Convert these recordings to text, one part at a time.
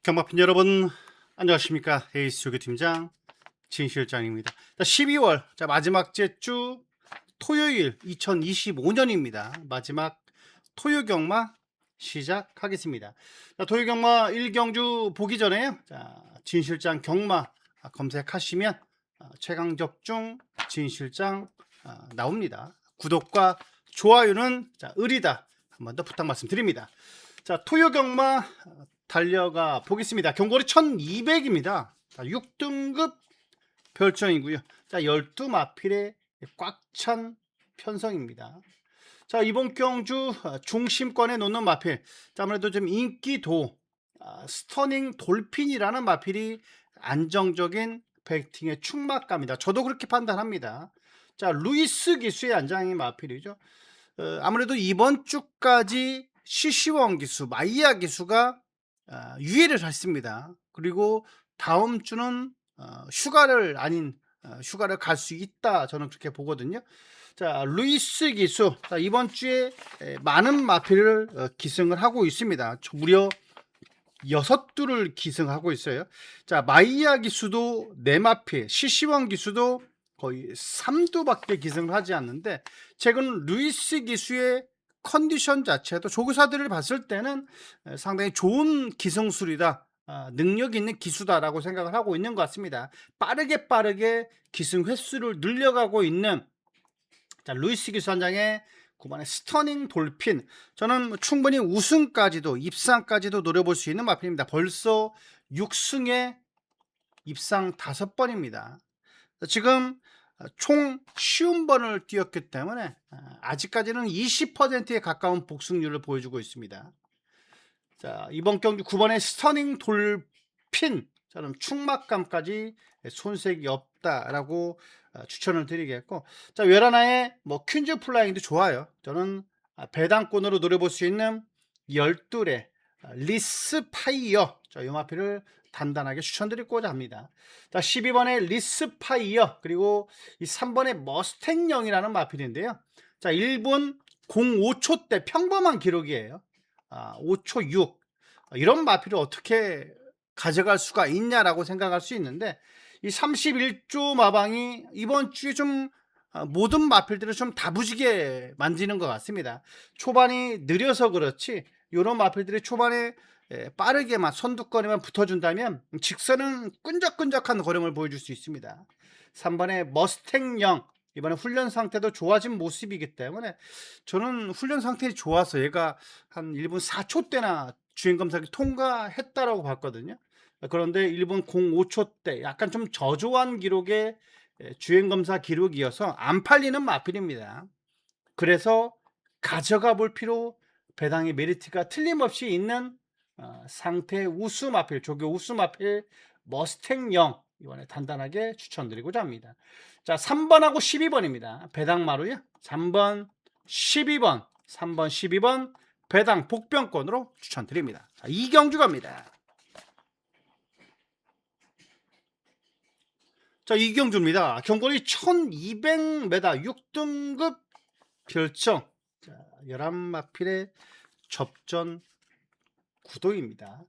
경마팬 여러분 안녕하십니까. 에이스 조교팀장 진실장입니다. 12월 마지막 주 토요일 2025년입니다. 마지막 토요 경마 시작하겠습니다. 토요 경마 1경주 보기 전에요. 진실장 경마 검색하시면 최강접중 진실장 나옵니다. 구독과 좋아요는 의리다. 한 번 더 부탁 말씀드립니다. 토요 경마 달려가 보겠습니다. 경고리 1200입니다. 6등급 별정이고요. 12마필에 꽉 찬 편성입니다. 이번 경주 중심권에 놓는 마필, 아무래도 좀 인기도 스터닝 돌핀이라는 마필이 안정적인 배팅의 축막갑니다. 저도 그렇게 판단합니다. 루이스 기수의 안장인 마필이죠. 아무래도 이번 주까지 시시원 기수, 마이야 기수가 유예를 했습니다. 그리고 다음 주는 휴가를 갈 수 있다, 저는 그렇게 보거든요. 루이스 기수 이번 주에 많은 마필을 기승을 하고 있습니다. 무려 6두를 기승하고 있어요. 마이야 기수도 4마필, 시시원 기수도 거의 3두밖에 기승을 하지 않는데, 최근 루이스 기수의 컨디션 자체도 조교사들을 봤을 때는 상당히 좋은 기승술이다, 능력 있는 기수다라고 생각을 하고 있는 것 같습니다. 빠르게 기승 횟수를 늘려가고 있는 루이스 기수 한 장의 9번의 스터닝 돌핀, 저는 충분히 우승까지도 입상까지도 노려볼 수 있는 마필입니다. 벌써 6승에 입상 5번입니다. 지금 총 50번을 뛰었기 때문에 아직까지는 20%에 가까운 복승률을 보여주고 있습니다. 이번 경주 9번의 스터닝 돌핀, 저는 축막감까지 손색이 없다라고 추천을 드리겠고, 외라나의 퀸즈 플라잉도 좋아요. 저는 배당권으로 노려볼 수 있는 12의 리스파이어, 이 마필을 단단하게 추천드리고자 합니다. 12번의 리스파이어, 그리고 이 3번의 머스탱령이라는 마필인데요. 1분 05초대 평범한 기록이에요. 5초 6, 이런 마필을 어떻게 가져갈 수가 있냐라고 생각할 수 있는데, 이 31조 마방이 이번 주에 좀 모든 마필들을 좀 다부지게 만지는 것 같습니다. 초반이 느려서 그렇지 이런 마필들이 초반에 빠르게만 선두권에만 붙어준다면 직선은 끈적끈적한 걸음을 보여줄 수 있습니다. 3번의 머스탱령, 이번에 훈련 상태도 좋아진 모습이기 때문에 저는 훈련 상태 좋아서 얘가 한 1분 4초대나 주행검사를 통과했다라고 봤거든요. 그런데 1분 05초대, 약간 좀 저조한 기록의 주행검사 기록이어서 안 팔리는 마필입니다. 그래서 가져가 볼 필요, 배당의 메리트가 틀림없이 있는 상태 우수 마필, 조교 우수 마필 머스탱령, 이번에 단단하게 추천드리고자 합니다. 3번하고 12번입니다. 배당마루요. 3번, 12번, 3번, 12번 배당 복병권으로 추천드립니다. 이경주 갑니다. 이경주입니다. 경골이 1200m 6등급 별정, 11마필의 접전 구도입니다.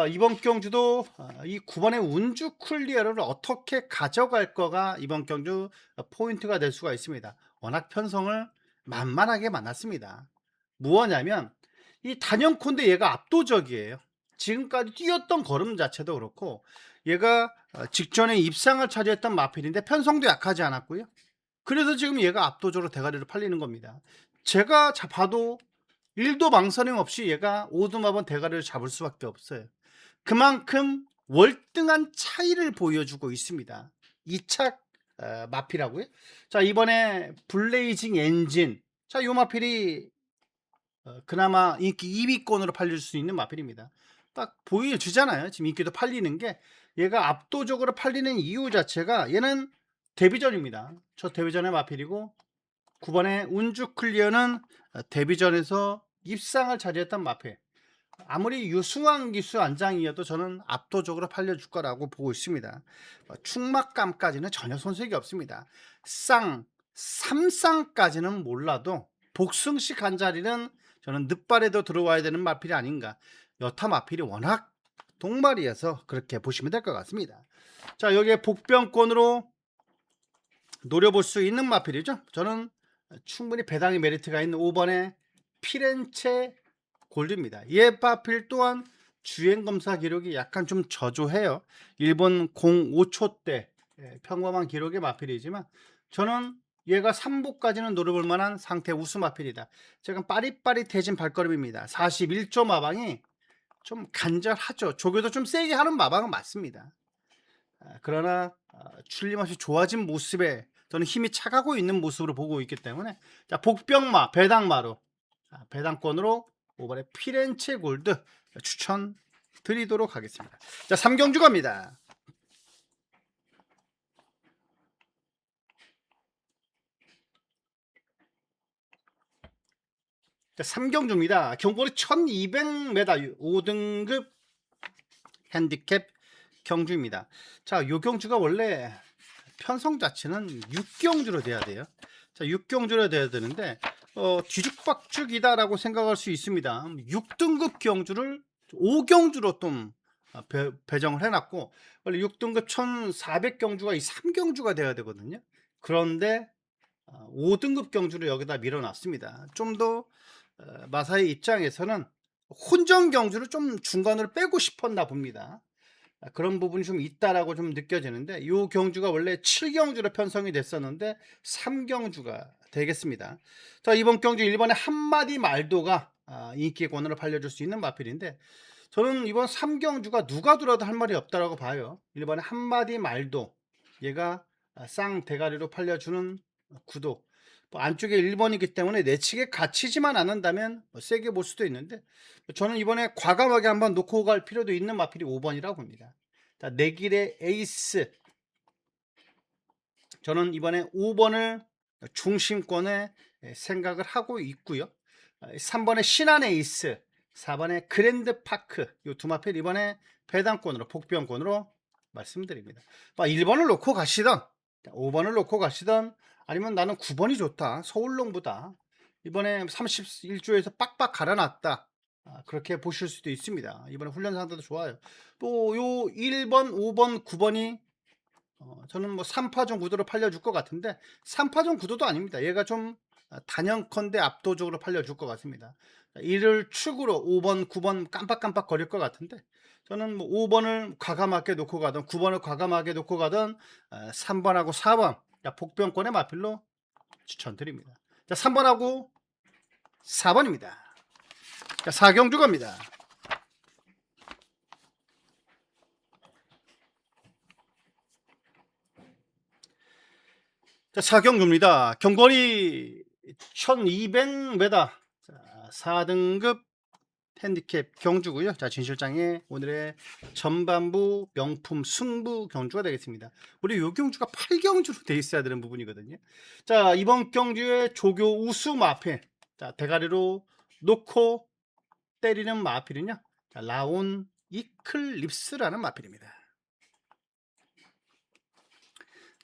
이번 경주도 이 9번의 운주 클리어를 어떻게 가져갈 거가 이번 경주 포인트가 될 수가 있습니다. 워낙 편성을 만만하게 만났습니다. 무엇냐면 이 단연컨대 얘가 압도적이에요. 지금까지 뛰었던 걸음 자체도 그렇고, 얘가 직전에 입상을 차지했던 마필인데 편성도 약하지 않았고요. 그래서 지금 얘가 압도적으로 대가리로 팔리는 겁니다. 제가 봐도 1도 망설임 없이 얘가 오두마번 대가리를 잡을 수밖에 없어요. 그만큼 월등한 차이를 보여주고 있습니다. 2차 마필하고요. 이번에 블레이징 엔진, 이 마필이 그나마 인기 2위권으로 팔릴 수 있는 마필입니다. 딱 보여주잖아요. 지금 인기도 팔리는 게, 얘가 압도적으로 팔리는 이유 자체가 얘는 데뷔전입니다. 첫 데뷔전의 마필이고, 9번의 운주 클리어는 데뷔전에서 입상을 차지했던 마필. 아무리 유수한 기수 안장이어도 저는 압도적으로 팔려줄 거라고 보고 있습니다. 축막감까지는 전혀 손색이 없습니다. 3쌍까지는 몰라도 복승식 한 자리는 저는 늦발에도 들어와야 되는 마필이 아닌가. 여타 마필이 워낙 동말이어서 그렇게 보시면 될 것 같습니다. 자, 여기에 복병권으로 노려볼 수 있는 마필이죠. 저는 충분히 배당의 메리트가 있는 5번의 피렌체 골드입니다. 이 마필 또한 주행 검사 기록이 약간 좀 저조해요. 일본 05초대 평범한 기록의 마필이지만 저는 얘가 3보까지는 노려볼 만한 상태 우수 마필이다. 제가 빠릿빠릿해진 발걸음입니다. 41조 마방이 좀 간절하죠. 조교도 좀 세게 하는 마방은 맞습니다. 그러나 출림없이 좋아진 모습에 저는 힘이 차가고 있는 모습으로 보고 있기 때문에 자, 복병마 배당마로 배당권으로 5번의 피렌체 골드 추천 드리도록 하겠습니다. 자, 3경주 갑니다. 자, 3경주입니다. 경보리 1200m 5등급 핸디캡 경주입니다. 자, 요 경주가 원래 편성 자체는 6경주로 돼야 돼요. 자, 6경주로 돼야 되는데 뒤죽박죽이다라고 생각할 수 있습니다. 6등급 경주를 5경주로 좀 배정을 해놨고 원래 6등급 1400경주가 이 3경주가 돼야 되거든요. 그런데 5등급 경주를 여기다 밀어놨습니다. 좀 더 마사의 입장에서는 혼전 경주를 좀 중간으로 빼고 싶었나 봅니다. 그런 부분이 좀 있다라고 좀 느껴지는데 이 경주가 원래 7경주로 편성이 됐었는데 3경주가 되겠습니다. 자, 이번 경주 1번에 한마디 말도가 인기권으로 팔려줄 수 있는 마필인데 저는 이번 3경주가 누가 들어도 할 말이 없다라고 봐요. 1번에 한마디 말도 얘가 쌍대가리로 팔려주는 구도 뭐 안쪽에 1번이기 때문에 내치게 갇히지만 않는다면 세게 볼 수도 있는데 저는 이번에 과감하게 한번 놓고 갈 필요도 있는 마필이 5번이라고 봅니다. 자, 내길의 에이스 저는 이번에 5번을 중심권에 생각을 하고 있고요. 3번의 신한 에이스 4번의 그랜드파크 이 두 마필 이번에 배당권으로 복병권으로 말씀드립니다. 1번을 놓고 가시던 5번을 놓고 가시던 아니면 나는 9번이 좋다 서울농부다 이번에 31조에서 빡빡 갈아놨다 그렇게 보실 수도 있습니다. 이번에 훈련 상태도 좋아요. 또 요 1번 5번 9번이 저는 뭐 3파전 구도로 팔려줄 것 같은데 3파전 구도도 아닙니다. 얘가 좀 단연컨대 압도적으로 팔려줄 것 같습니다. 이를 축으로 5번 9번 깜빡깜빡 거릴 것 같은데 저는 뭐 5번을 과감하게 놓고 가든 9번을 과감하게 놓고 가든 3번하고 4번 복병권의 마필로 추천드립니다. 자, 3번하고 4번입니다. 자, 4경주 갑니다. 자, 4경주입니다. 경거리 1200m 자, 4등급 핸디캡 경주고요. 자, 진 실장의 오늘의 전반부 명품 승부 경주가 되겠습니다. 우리 요 경주가 8경주로 돼 있어야 되는 부분이거든요. 자, 이번 경주의 조교 우수 마필 자, 대가리로 놓고 때리는 마필은요. 자, 라온 이클립스라는 마필입니다.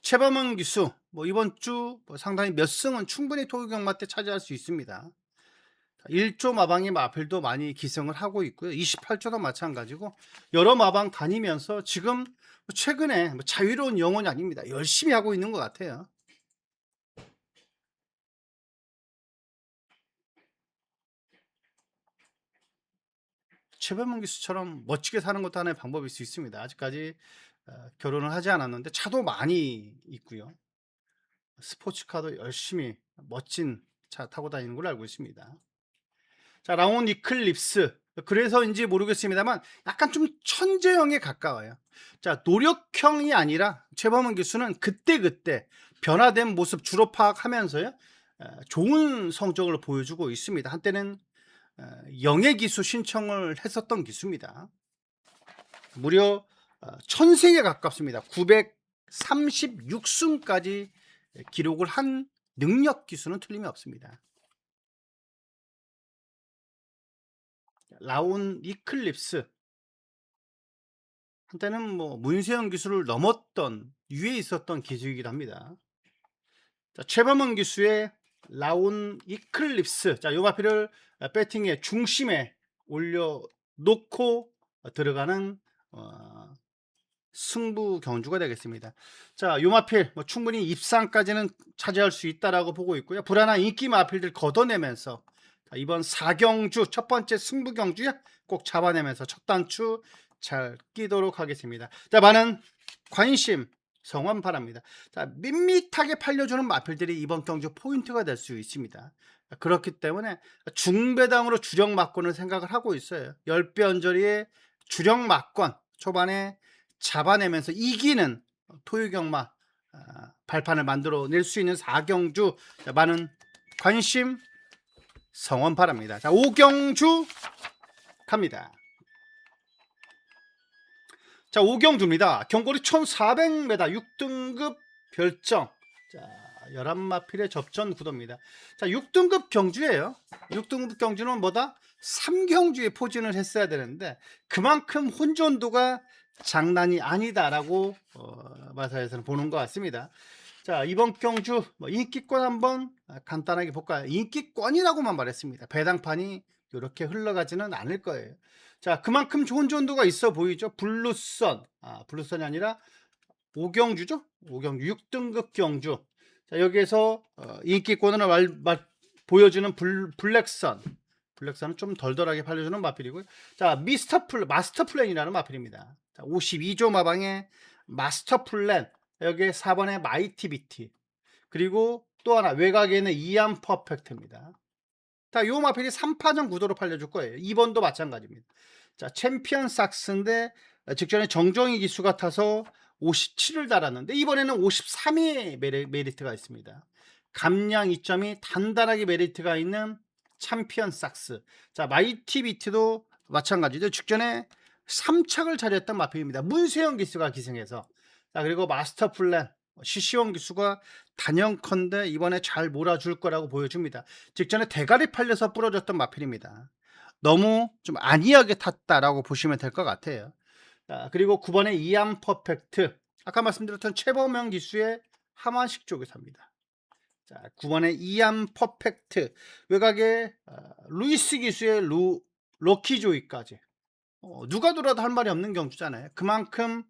최범은 기수 뭐 이번 주 상당히 몇 승은 충분히 토요경마 때 차지할 수 있습니다. 1조 마방의 마필도 많이 기승을 하고 있고요. 28조도 마찬가지고 여러 마방 다니면서 지금 최근에 자유로운 영혼이 아닙니다. 열심히 하고 있는 것 같아요. 최범은 기수처럼 멋지게 사는 것도 하나의 방법일 수 있습니다. 아직까지 결혼을 하지 않았는데 차도 많이 있고요. 스포츠카도 열심히 멋진 차 타고 다니는 걸로 알고 있습니다. 자, 라온 이클립스. 그래서인지 모르겠습니다만 약간 좀 천재형에 가까워요. 자, 노력형이 아니라 최범은 교수는 그때그때 변화된 모습 주로 파악하면서요. 좋은 성적을 보여주고 있습니다. 한때는 영예 기수 신청을 했었던 기수입니다. 무려 천승에 가깝습니다. 936승까지 기록을 한 능력 기수는 틀림이 없습니다. 라온 이클립스 한때는 뭐 문세영 기수를 넘었던 위에 있었던 기수이기도 합니다. 자, 최범은 기수의 라온 이클립스 자, 요 마필을 배팅의 중심에 올려 놓고 들어가는 승부 경주가 되겠습니다. 자, 요 마필 충분히 입상까지는 차지할 수 있다라고 보고 있고요. 불안한 인기 마필들 걷어내면서 이번 4경주 첫 번째 승부 경주에 꼭 잡아내면서 첫 단추 잘 끼도록 하겠습니다. 자, 많은 관심 성원 바랍니다. 자, 밋밋하게 팔려주는 마필들이 이번 경주 포인트가 될 수 있습니다. 그렇기 때문에 중배당으로 주력 막권을 생각을 하고 있어요. 10배 언저리의 주력 막권 초반에 잡아내면서 이기는 토요경마 발판을 만들어 낼 수 있는 4경주 많은 관심 성원 바랍니다. 자, 5경주 갑니다. 자, 5경주입니다. 경고리 1400m 6등급 별정. 자, 11마필의 접전 구도입니다. 자, 6등급 경주예요. 6등급 경주는 뭐다? 3경주에 포진을 했어야 되는데 그만큼 혼전도가 장난이 아니다라고 마사에서는 보는 것 같습니다. 자, 이번 경주 인기권 한번 간단하게 볼까요? 인기권이라고만 말했습니다. 배당판이 이렇게 흘러가지는 않을 거예요. 자, 그만큼 좋은 전도가 있어 보이죠. 블루선, 블루선이 아니라 5경주죠. 5경주 6등급 경주. 자, 여기에서 인기권으로 보여주는 블랙선. 블랙선은 좀 덜덜하게 팔려주는 마필이고요. 자, 마스터 플랜이라는 마필입니다. 자, 52조 마방의 마스터 플랜. 여기에 4번의 마이티 비티. 그리고 또 하나 외곽에 있는 이암 퍼펙트입니다. 자, 요 마필이 3파전 구도로 팔려줄 거예요. 2번도 마찬가지입니다. 자, 챔피언 삭스인데 직전에 정정희 기수가 타서 57을 달았는데 이번에는 53의 메리트가 있습니다. 감량 2점이 단단하게 메리트가 있는 챔피언 삭스. 자, 마이티 비트도 마찬가지죠. 직전에 3착을 차지했던 마필입니다. 문세영 기수가 기승해서. 자, 그리고 마스터 플랜 시시원 기수가 단연컨대 이번에 잘 몰아줄 거라고 보여줍니다. 직전에 대가리 팔려서 부러졌던 마필입니다. 너무 좀 안이하게 탔다라고 보시면 될 것 같아요. 자, 그리고 9번의 이암 퍼펙트. 아까 말씀드렸던 최범영 기수의 하만식 쪽에 삽니다. 자, 9번의 이암 퍼펙트. 외곽에 루이스 기수의 로키조이까지. 누가 돌아도 할 말이 없는 경주잖아요. 그만큼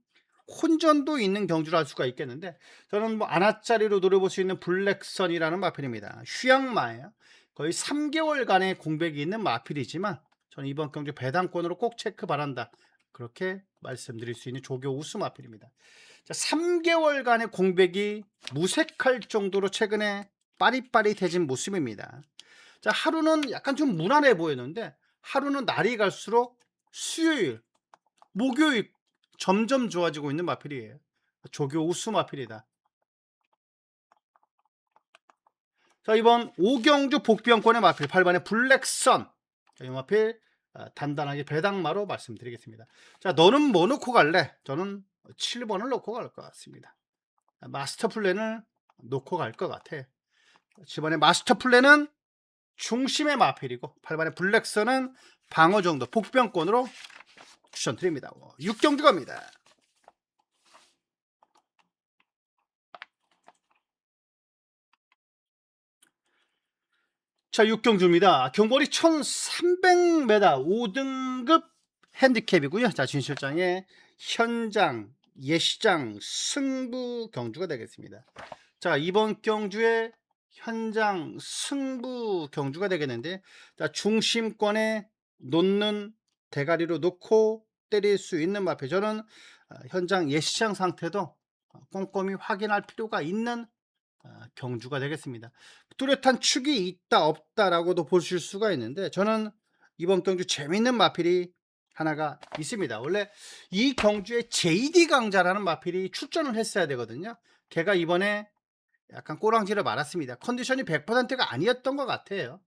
혼전도 있는 경주를 할 수가 있겠는데 저는 뭐 아나짜리로 노려볼 수 있는 블랙선이라는 마필입니다. 휴양마예요. 거의 3개월간의 공백이 있는 마필이지만 저는 이번 경주 배당권으로 꼭 체크 바란다. 그렇게 말씀드릴 수 있는 조교 우수 마필입니다. 자, 3개월간의 공백이 무색할 정도로 최근에 빠릿빠릿해진 모습입니다. 자, 하루는 약간 좀 무난해 보였는데 하루는 날이 갈수록 수요일, 목요일 점점 좋아지고 있는 마필이에요. 조교 우수 마필이다. 자, 이번 5경주 복병권의 마필 8번의 블랙선. 자, 이 마필 단단하게 배당마로 말씀드리겠습니다. 자, 너는 뭐 놓고 갈래? 저는 7번을 놓고 갈 것 같습니다. 마스터 플랜을 놓고 갈 것 같아. 7번의 마스터 플랜은 중심의 마필이고 8번의 블랙선은 방어 정도 복병권으로 추천드립니다. 6경주 갑니다. 자, 6경주입니다. 경거리 1300m 5등급 핸디캡이고요. 자, 진실장의 현장, 예시장, 승부 경주가 되겠습니다. 자, 이번 경주의 현장 승부 경주가 되겠는데, 자, 중심권에 놓는 대가리로 놓고 때릴 수 있는 마필. 저는 현장 예시장 상태도 꼼꼼히 확인할 필요가 있는 경주가 되겠습니다. 뚜렷한 축이 있다 없다라고도 보실 수가 있는데 저는 이번 경주 재밌는 마필이 하나가 있습니다. 원래 이 경주에 JD 강자라는 마필이 출전을 했어야 되거든요. 걔가 이번에 약간 꼬랑지를 말았습니다. 컨디션이 100%가 아니었던 것 같아요.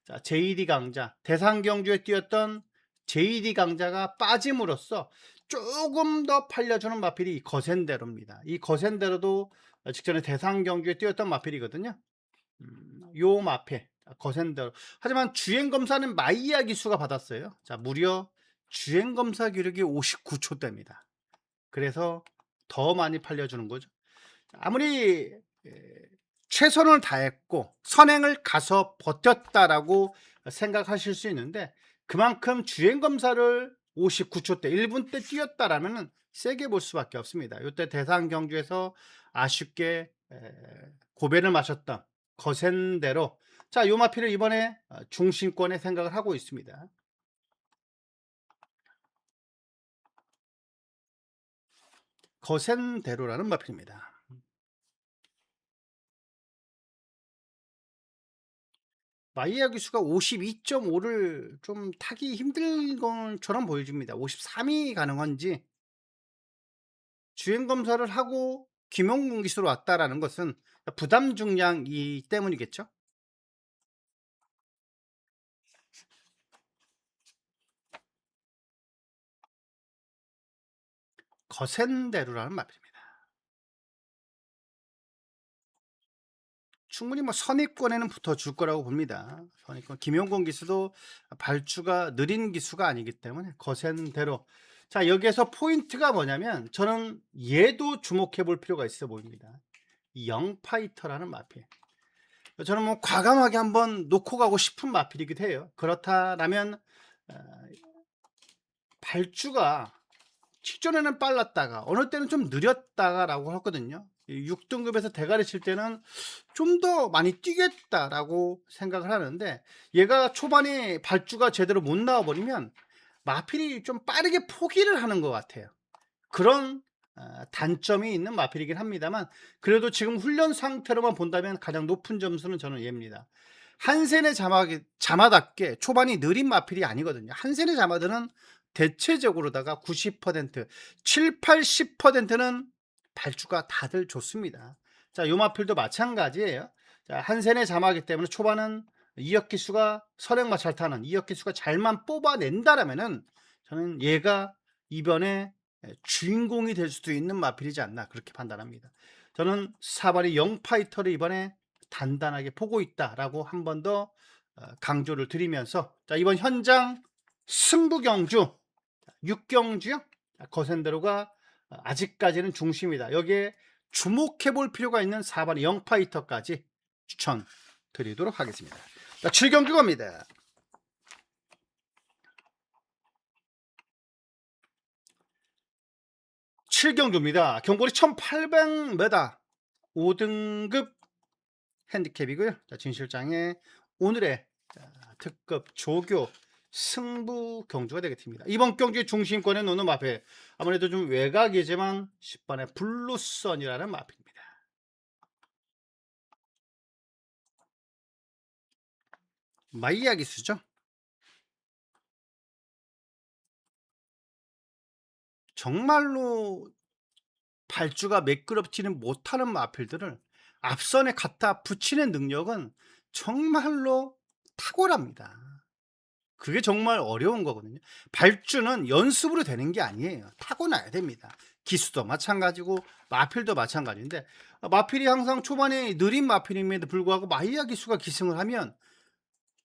자, JD 강자, 대상 경주에 뛰었던 JD 강자가 빠짐으로써 조금 더 팔려주는 마필이 거센대로입니다. 이 거센대로도 직전에 대상 경주에 뛰었던 마필이거든요. 요 마필 거센대로. 하지만 주행검사는 마이야 기수가 받았어요. 자, 무려 주행검사 기록이 59초대입니다. 그래서 더 많이 팔려주는 거죠. 아무리 최선을 다했고 선행을 가서 버텼다라고 생각하실 수 있는데 그만큼 주행검사를 59초대 1분대 뛰었다라면은 세게 볼 수밖에 없습니다. 이때 대상 경주에서 아쉽게 고배를 마셨던 거센 대로 자, 요 마피를 이번에 중심권에 생각을 하고 있습니다. 거센 대로라는 마필입니다. 마이야 기수가 52.5를 좀 타기 힘든 것처럼 보여집니다. 53이 가능한지 주행 검사를 하고 김용gun 기수로 왔다라는 것은 부담 중량이 때문이겠죠. 거센 대로라는 마필입니다. 충분히 뭐 선입권에는 붙어줄 거라고 봅니다. 선입권 김용건 기수도 발주가 느린 기수가 아니기 때문에 거센 대로. 자, 여기에서 포인트가 뭐냐면 저는 얘도 주목해 볼 필요가 있어 보입니다. 이 영파이터라는 마필. 저는 뭐 과감하게 한번 놓고 가고 싶은 마필이기도 해요. 그렇다라면 발주가 직전에는 빨랐다가 어느 때는 좀 느렸다라고 하거든요. 6등급에서 대가리 칠 때는 좀 더 많이 뛰겠다라고 생각을 하는데 얘가 초반에 발주가 제대로 못 나와 버리면 마필이 좀 빠르게 포기를 하는 것 같아요. 그런 단점이 있는 마필이긴 합니다만 그래도 지금 훈련 상태로만 본다면 가장 높은 점수는 저는 얘입니다. 한센의 자마답게 초반이 느린 마필이 아니거든요. 한센의 자마들은 대체적으로다가 90% 7, 80%는 발주가 다들 좋습니다. 자, 요 마필도 마찬가지예요. 자, 한센의 자마기 때문에 초반은 이역기수가 선행마 잘 타는 이역기수가 잘만 뽑아낸다라면은 저는 얘가 이번에 주인공이 될 수도 있는 마필이지 않나 그렇게 판단합니다. 저는 4번이 영파이터를 이번에 단단하게 보고 있다라고 한 번 더 강조를 드리면서 자, 이번 현장 승부 경주 6경주요. 거센대로가 아직까지는 중심이다. 여기에 주목해 볼 필요가 있는 4번의 영파이터까지 추천 드리도록 하겠습니다. 자, 7경주 갑니다. 7경주입니다. 경거리 1800m 5등급 핸디캡이고요. 자, 진 실장의 오늘의 특급 조교 승부 경주가 되겠습니다. 이번 경주의 중심권에 놓는 마필 아무래도 좀 외곽이지만 10번의 블루선이라는 마필입니다. 마이야 기수죠. 정말로 발주가 매끄럽지는 못하는 마필들을 앞선에 갖다 붙이는 능력은 정말로 탁월합니다. 그게 정말 어려운 거거든요. 발주는 연습으로 되는 게 아니에요. 타고나야 됩니다. 기수도 마찬가지고 마필도 마찬가지인데 마필이 항상 초반에 느린 마필임에도 불구하고 마이야 기수가 기승을 하면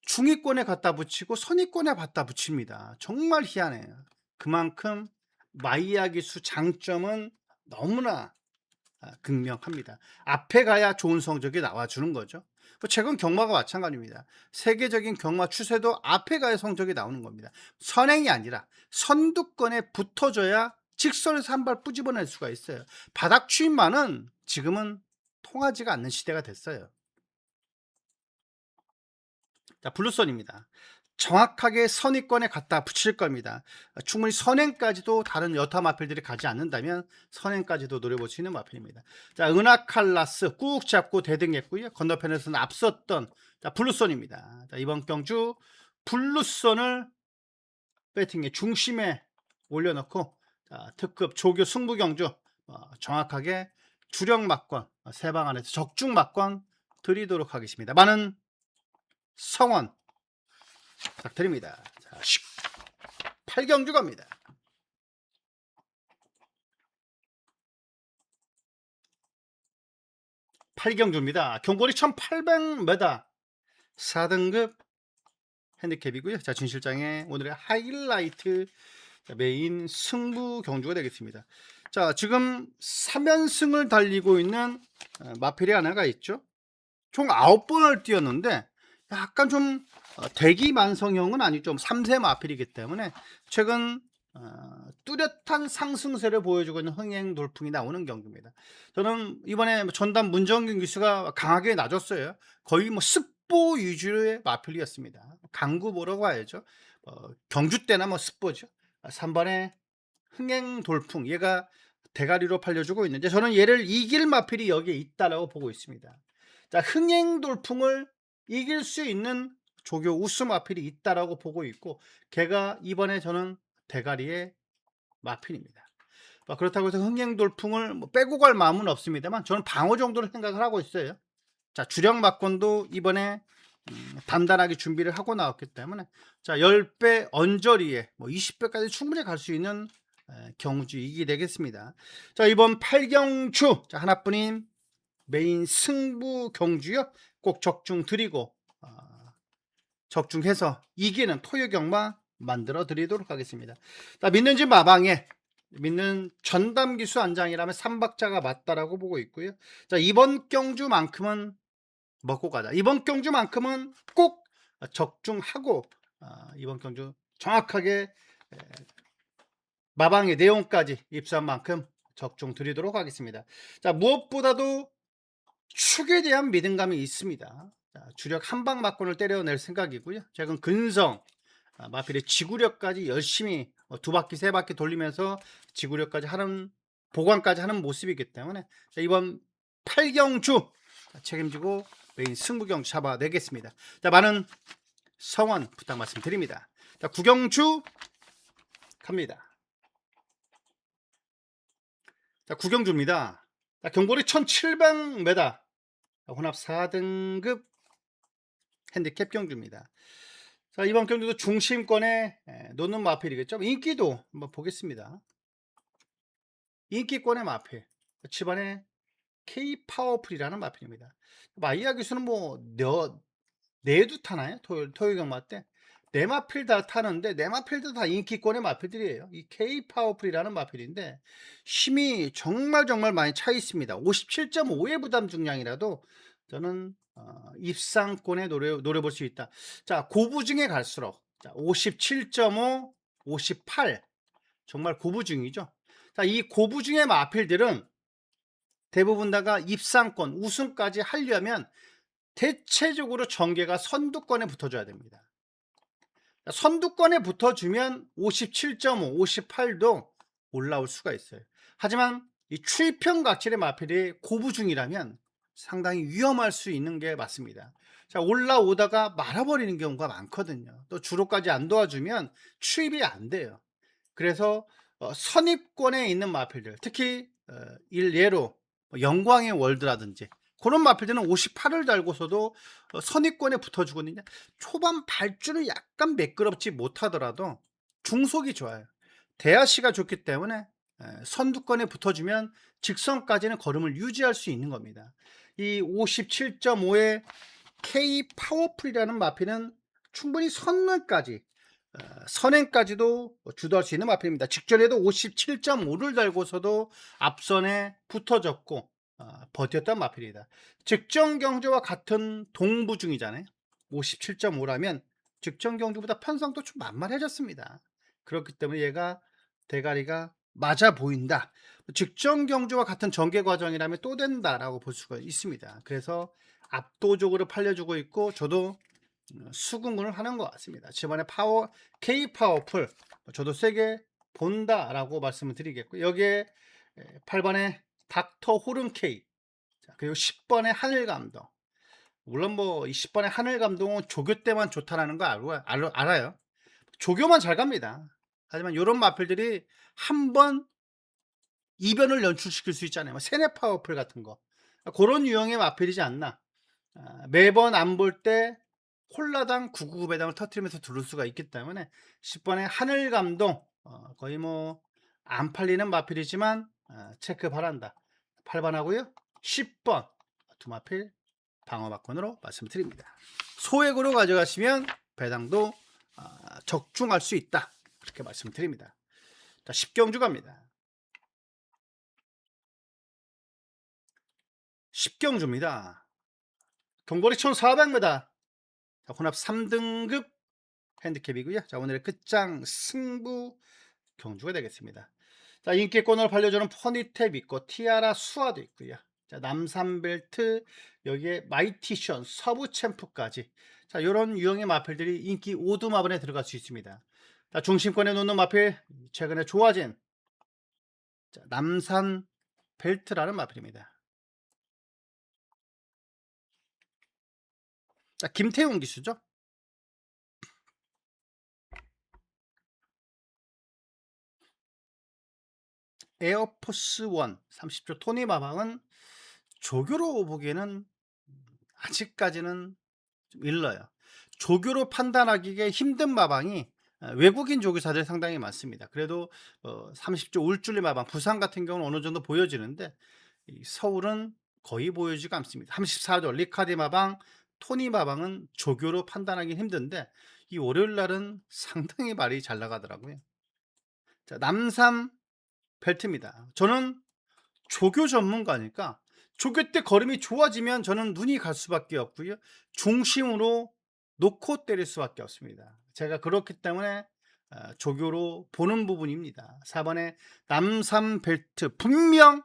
중위권에 갖다 붙이고 선위권에 갖다 붙입니다. 정말 희한해요. 그만큼 마이야 기수 장점은 너무나 극명합니다. 앞에 가야 좋은 성적이 나와주는 거죠. 최근 경마가 마찬가지입니다. 세계적인 경마 추세도 앞에 가야 성적이 나오는 겁니다. 선행이 아니라 선두권에 붙어줘야 직선에서 한 발 뿌집어낼 수가 있어요. 바닥 추임만은 지금은 통하지가 않는 시대가 됐어요. 자, 블루선입니다. 정확하게 선의권에 갖다 붙일 겁니다. 충분히 선행까지도 다른 여타 마필들이 가지 않는다면 선행까지도 노려볼 수 있는 마필입니다. 자, 은하칼라스 꾹 잡고 대등했고요. 건너편에서는 앞섰던 자, 블루선입니다. 자, 이번 경주 블루선을 배팅의 중심에 올려놓고 자, 특급 조교 승부 경주 정확하게 주력 막권 세 방 안에서 적중 막권 드리도록 하겠습니다. 많은 성원 부탁드립니다. 자, 18경주 갑니다. 8경주입니다. 경거리 1800m 4등급 핸디캡이고요. 자, 진 실장의 오늘의 하이라이트 메인 승부 경주가 되겠습니다. 자, 지금 3연승을 달리고 있는 마필이 하나가 있죠. 총 9번을 뛰었는데 약간 좀 대기만성형은 아니죠. 3세 마필이기 때문에 최근 뚜렷한 상승세를 보여주고 있는 흥행 돌풍이 나오는 경기입니다. 저는 이번에 전담 문정균 기수가 강하게 낮았어요. 거의 뭐 습보 위주의 마필이었습니다. 강구 보러 가야죠. 경주 때나 뭐 습보죠. 3번에 흥행 돌풍, 얘가 대가리로 팔려주고 있는데 저는 얘를 이길 마필이 여기에 있다라고 보고 있습니다. 자, 흥행 돌풍을 이길 수 있는 조교 우수 마필이 있다라고 보고 있고, 걔가 이번에 저는 대가리의 마필입니다. 그렇다고 해서 흥행 돌풍을 뭐 빼고 갈 마음은 없습니다만 저는 방어 정도로 생각을 하고 있어요. 자, 주력 막권도 이번에 단단하게 준비를 하고 나왔기 때문에, 자, 10배 언저리에 뭐 20배까지 충분히 갈 수 있는 경주 이기 되겠습니다. 자, 이번 8경주, 자, 하나뿐인 메인 승부 경주요. 꼭 적중 드리고 적중해서 이기는 토요경마 만들어 드리도록 하겠습니다. 자, 믿는 집 마방에 믿는 전담기수 안장이라면 3박자가 맞다라고 보고 있고요. 자, 이번 경주만큼은 먹고 가자. 이번 경주만큼은 꼭 적중하고 이번 경주 정확하게 마방의 내용까지 입수한 만큼 적중 드리도록 하겠습니다. 자, 무엇보다도 축에 대한 믿음감이 있습니다. 자, 주력 한방 막권을 때려낼 생각이고요. 최근 근성 마필의 지구력까지 열심히 두 바퀴 세 바퀴 돌리면서 지구력까지 하는 보강까지 하는 모습이기 때문에, 자, 이번 8경주 책임지고 메인 승부경 잡아내겠습니다. 자, 많은 성원 부탁 말씀드립니다. 자, 9경주 갑니다. 자, 9경주입니다. 자, 경보리 1700m 혼합 4등급 핸디캡 경주입니다. 자, 이번 경주도 중심권에 놓는 마필이겠죠. 인기도 한번 보겠습니다. 인기권의 마필 7번에 K-파워풀이라는 마필입니다. 마이야 기수는 뭐 네두 타나요? 토요일 경마 때 네 마필 다 타는데 네 마필도 다 인기권의 마필들이에요. 이 K-파워풀이라는 마필인데 힘이 정말 많이 차 있습니다. 57.5의 부담 중량이라도 저는 입상권에 노려볼 수 있다. 자, 고부중에 갈수록, 자, 57.5, 58 정말 고부중이죠. 자, 이 고부중의 마필들은 대부분 다가 입상권, 우승까지 하려면 대체적으로 전개가 선두권에 붙어줘야 됩니다. 선두권에 붙어주면 57.5, 58도 올라올 수가 있어요. 하지만 이 추이평각질의 마필이 고부중이라면 상당히 위험할 수 있는 게 맞습니다. 자, 올라오다가 말아버리는 경우가 많거든요. 또 주로까지 안 도와주면 추입이 안 돼요. 그래서 선입권에 있는 마필들, 특히 일예로 영광의 월드라든지 그런 마필들은 58을 달고서도 선입권에 붙어주거든요. 초반 발주는 약간 매끄럽지 못하더라도 중속이 좋아요. 대하시가 좋기 때문에 선두권에 붙어주면 직선까지는 걸음을 유지할 수 있는 겁니다. 이 57.5의 K 파워풀이라는 마필은 충분히 선물까지 선행까지도 주도할 수 있는 마필입니다. 직전에도 57.5를 달고서도 앞선에 붙어졌고 버텼던 마필이다. 직전 경주와 같은 동부중이잖아요. 57.5라면 직전 경주보다 편성도 좀 만만해졌습니다. 그렇기 때문에 얘가 대가리가 맞아 보인다. 직전 경주와 같은 전개 과정이라면 또 된다라고 볼 수가 있습니다. 그래서 압도적으로 팔려주고 있고 저도 수긍을 하는 것 같습니다. 집안에 K 파워풀 저도 세게 본다라고 말씀을 드리겠고, 여기에 8번에 닥터 호름 K, 그리고 10번에 하늘 감동. 물론 뭐 10번에 하늘 감동은 조교 때만 좋다라는 거 알아요. 조교만 잘 갑니다. 하지만 이런 마필들이 한번 이변을 연출시킬 수 있잖아요. 뭐 세네 파워풀 같은 거, 그런 유형의 마필이지 않나. 매번 안 볼 때 콜라당 999배당을 터뜨리면서 들을 수가 있기 때문에 10번에 하늘 감동 거의 뭐 안 팔리는 마필이지만 체크 바란다. 8번 하고요. 10번 두 마필 방어 막권으로 말씀드립니다. 소액으로 가져가시면 배당도 적중할 수 있다. 그렇게 말씀드립니다. 자, 10경주 갑니다. 10경주입니다. 경거리 1400m 혼합 3등급 핸디캡이고요. 자, 오늘의 끝장 승부 경주가 되겠습니다. 자, 인기권을 팔려주는 퍼니탭 있고 티아라 수아도 있고요. 자, 남산벨트 여기에 마이티션 서부 챔프까지 자, 요런 유형의 마필들이 인기 5등 마번에 들어갈 수 있습니다. 자, 중심권에 놓는 마필 최근에 좋아진 자, 남산벨트라는 마필입니다. 자, 김태훈 기수죠. 에어포스 1 30조 토니 마방은 조교로 보기에는 아직까지는 좀 일러요. 조교로 판단하기에 힘든 마방이 외국인 조교사들이 상당히 많습니다. 그래도 30조 울줄리 마방 부산 같은 경우는 어느 정도 보여지는데 이 서울은 거의 보여지지가 않습니다. 34조 리카디 마방 토니 마방은 조교로 판단하기 힘든데 이 월요일 날은 상당히 말이 잘 나가더라고요. 자, 남산 벨트입니다. 저는 조교 전문가니까 조교 때 걸음이 좋아지면 저는 눈이 갈 수밖에 없고요. 중심으로 놓고 때릴 수밖에 없습니다. 제가 그렇기 때문에 조교로 보는 부분입니다. 4번에 남산 벨트 분명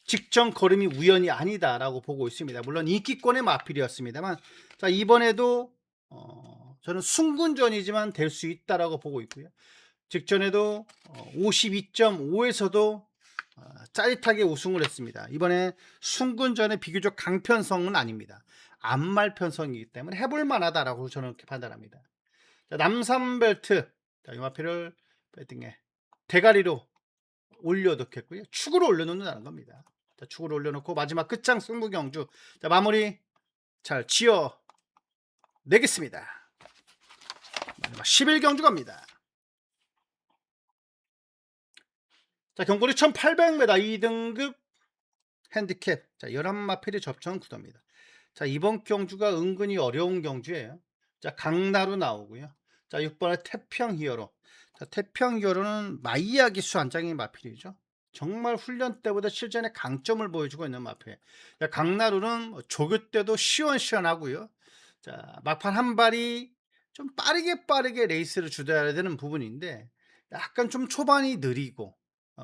직전 걸음이 우연이 아니다라고 보고 있습니다. 물론 인기권의 마필이었습니다만 자, 이번에도 저는 순군전이지만 될 수 있다라고 보고 있고요. 직전에도 52.5에서도 짜릿하게 우승을 했습니다. 이번에 순군전의 비교적 강편성은 아닙니다. 안말 편성이기 때문에 해볼 만하다라고 저는 이렇게 판단합니다. 자, 남산벨트 이 마필을 배팅에 대가리로 올려놓겠고요. 축으로 올려놓는다는 겁니다. 자, 축으로 올려놓고 마지막 끝장 승부 경주 자, 마무리 잘 지어 내겠습니다. 마지막 11경주 갑니다. 자, 경고리 1800m 2등급 핸디캡 자, 11마필이 접전 구도입니다. 자, 이번 경주가 은근히 어려운 경주예요. 자, 강나루 나오고요. 자, 6번에 태평 히어로. 자, 태평 히어로는 마이야 기수 한 장의 마필이죠. 정말 훈련 때보다 실전에 강점을 보여주고 있는 마필. 자, 강나루는 조교 때도 시원시원하고요. 자, 막판 한 발이 좀 빠르게 레이스를 주도해야 되는 부분인데 약간 좀 초반이 느리고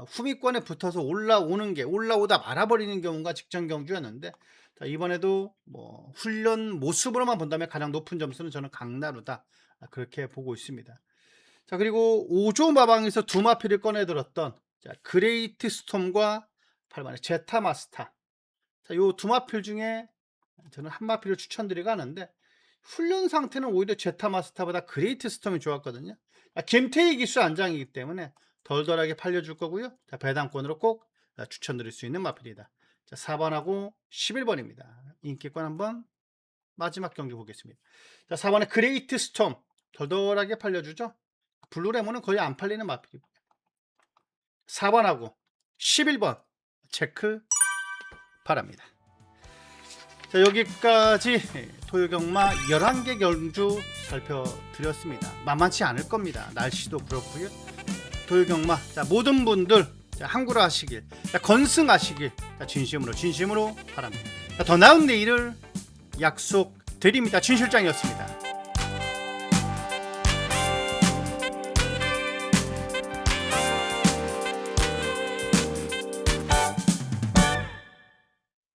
후미권에 붙어서 올라오다 말아버리는 경우가 직전 경주였는데 자, 이번에도 뭐 훈련 모습으로만 본다면 가장 높은 점수는 저는 강나루다 그렇게 보고 있습니다. 자, 그리고 5조 마방에서 두 마필을 꺼내 들었던 자, 그레이트 스톰과 8번의 제타 마스타 자, 요 두 마필 중에 저는 한 마필을 추천드리고 하는데 훈련 상태는 오히려 제타 마스타보다 그레이트 스톰이 좋았거든요. 김태희 기수 안장이기 때문에 덜덜하게 팔려줄 거고요. 자, 배당권으로 꼭 추천드릴 수 있는 마필이다. 자, 4번하고 11번입니다. 인기권 한번 마지막 경기 보겠습니다. 자, 4번에 그레이트 스톰 덜덜하게 팔려주죠. 블루레몬은 거의 안 팔리는 마필이고 4번하고 11번 체크 바랍니다. 자, 여기까지 토요경마 11개 경주 살펴드렸습니다. 만만치 않을 겁니다. 날씨도 그렇고요. 토요경마 자, 모든 분들 자, 항구로 하시길 자, 건승하시길 자, 진심으로 바랍니다. 자, 더 나은 내일을 약속드립니다. 진 실장이었습니다.